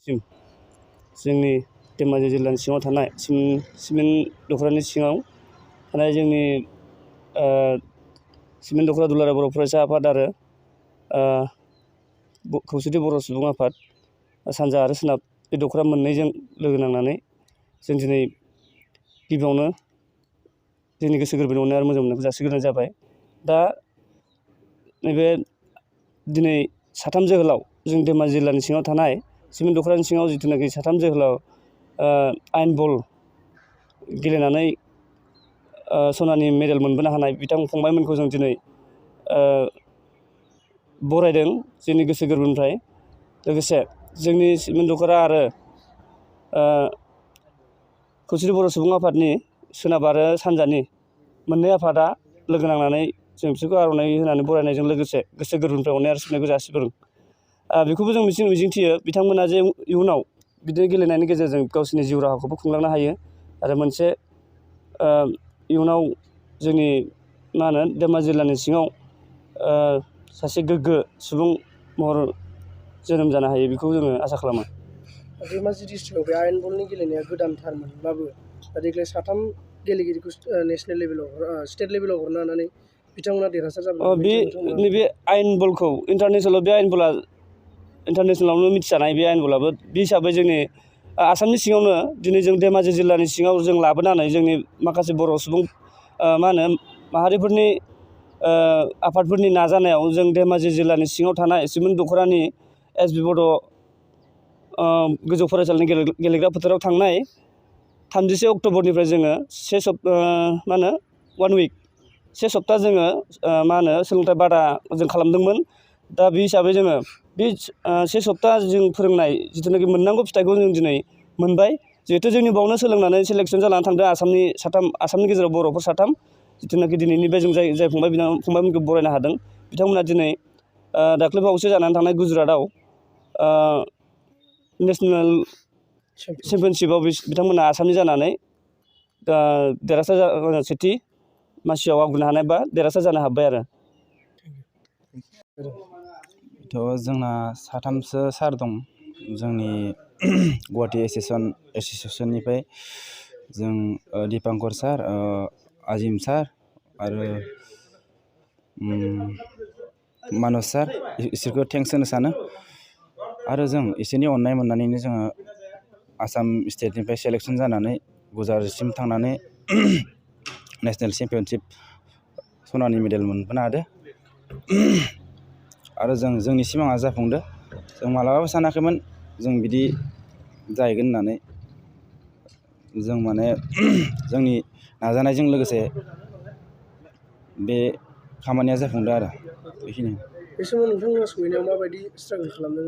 सिम जोंनि धेमाजि जिल्लानि सिङाव थानाय सिमेन्ट दख'रानि सिङाव थानाय जोंनि सिमेन्ट दख'रा दुलाराय बर' फरायसा आफाद आरो खौसेथि बर' सुबुं आफाद सानजा आरो सोनाब बे दख'रा मोननैजों लोगो नांनानै जों दिनै गिबियावनो जोंनि गोसो गोरबोनि अननाय आरो मोजां मोननायखौ जासिग्रोनाय जाबाय। दा नैबे दिनै साथाम जोहोलाव जों धेमाजि जिल्लानि सिङाव थानाय सिमेन्ट दख'रानि सिङाव जिथुनाखि साथाम जोहोलाव आयेन बल गेलेनानै सनानि मेडेल मोनबोनो हानाय बिथां फंबायमोनखौ जों दिनै बरायदों जोंनि गोसो गोरबोनिफ्राय। लोगोसे जोंनि सिमेन्ट दख'रा आरो खौसेथि बर' सुबुं आफादनि सोनाब आरो सानजानि मोननै आफादा लोगो नांनानै जों बिसोरखौ आर'नाइ होनानै बरायनायजों लोगोसे गोसो गोरबोनिफ्राय अननाय आरो सिबिनायखौ जासिहरदों। बेखौबो जों मिजिंथियो बिथांमोना जे इयुनाव बिदिनो गेलेनायनि गेजेरजों गावसोरनि जिउ राहाखौबो खुंलांनो हायो आरो मोनसे इयुनाव जोंनि धेमाजि जिल्लानि सिङाव सासे गोग्गो सुबुं महर जोनोम जानो हायो बेखौ जोङो आसा खालामो। धेमाजि डिस्ट्रिक्टआव बे आयेन बलनि गेलेनाया गोदानथारमोनब्लाबो देग्लाय साथाम गेलेगिरिखौ नेसनेल लेभेलाव स्टेट लेभेलाव हरनो हानानै बिथांमोना देरहासार जाबाय। नैबे आयेन बलखौ इन्टारनेसनेलाव बे आयेन बला इन्टारनेसनेलावनो मिथिजानाय बे आयेन बलाबो बे हिसाबै जोंनि आसामनि सिङावनो दिनै जों धेमाजि जिल्लानि सिङाव जों लाबोनानै जोंनि माखासे बर' सुबुं माहारिफोरनि आफादफोरनि नाजानायाव जों धेमाजि जिल्लानि सिङाव थानाय सिमेन्ट दख'रानि एस.बि. बड' गोजौ फरायसालिनि गेलेग्रा फोथाराव थांनाय 30 अक्ट'बरनिफ्राय जोङो से सप्ता जोङो सोलोंथाइ बादा जों खालामदोंमोन। दा बे हिसाबै जोङो बे से सप्ता जों फोरोंनाय जिथुनाखि मोननांगौ फिथाइखौ जों दिनै मोनबाय। जिहेथु जोंनि बावनो सोलोंनानै सेलेक्सन जानानै थांदों आसामनि गेजेराव बर'फोर साथाम जिथुनाखि दिनैनि बे जों जाय फंबायमोनखौ बरायनो हादों बिथांमोना दिनै दाख्लै बावैसो जानानै थांनाय गुजरातआव नेसनेल चेम्पियनशिपआव बिथांमोना आसामनि जानानै देरहासार सेथि मासियाव आवग्रिनो हानाय बा देरहासार जानो हाबाय आरो। जोंना साथामसो सार दं जोंनि गुवाहाटि एस'सिएसननिफ्राय जों दिपांकर सार आजिम सार आरो मानस सार इसोरखौ थेंक्स होनो सानो। आरो जों इसोरनि अननाय मोननानैनो जोङो आसाम स्टेटनिफ्राय सेलेक्सन जानानै गुजरातसिम थांनानै नेसनेल चेम्पियनशिप सनानि मेडेल मोनबोनो हादों। आरो जोंनि सिमाङा जाफुंदो। जों मालाबाबो सानाखैमोन जों बिदि जाहैगोन होननानै। जों माने जोंनि नाजानायजों लोगोसे बे खामानिया जाफुंदों आरो बेखिनि। बे समाव नोंथांमोना सहैनायाव माबायदि स्ट्रागोल खालामदों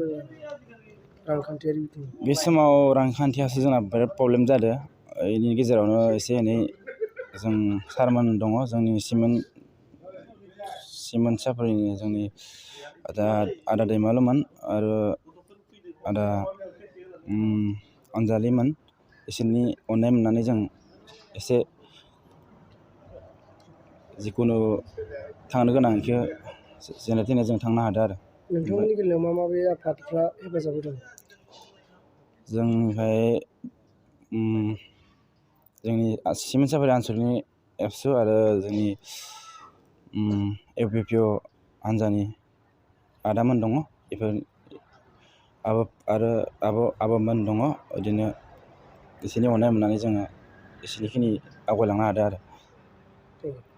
रांखान्थियारि बिथिङाव? बे समाव रांखान्थियासो जोंना बिराद प्रब्लेम जादों। बेनि गेजेरावनो एसे एनै जों सारमोन दङ जोंनि सिमेन्ट सापरिनि जोंनि आदा दैमालुमोन आरो आदा अनजालिमोन। बिसोरनि अननाय मोननानै जों एसे जिखुनु थांनो गोनांखौ जेने थेने जों थांनो हादों आरो। नोंथांमोननि गेलेनायाव मा बे आफादफ्रा हेफाजाब होदों? जोंनिफ्राय जोंनि सिमेन्ट सापरि आनसलिकनि एबसु आरो जोंनि इउपिपिअ हान्जानि आदामोन दङ। बेफोर आब'मोन दङ। बिदिनो बिसोरनि अननाय मोननानै जोङो एसेखिनि आवगायलांनो हादों आरो।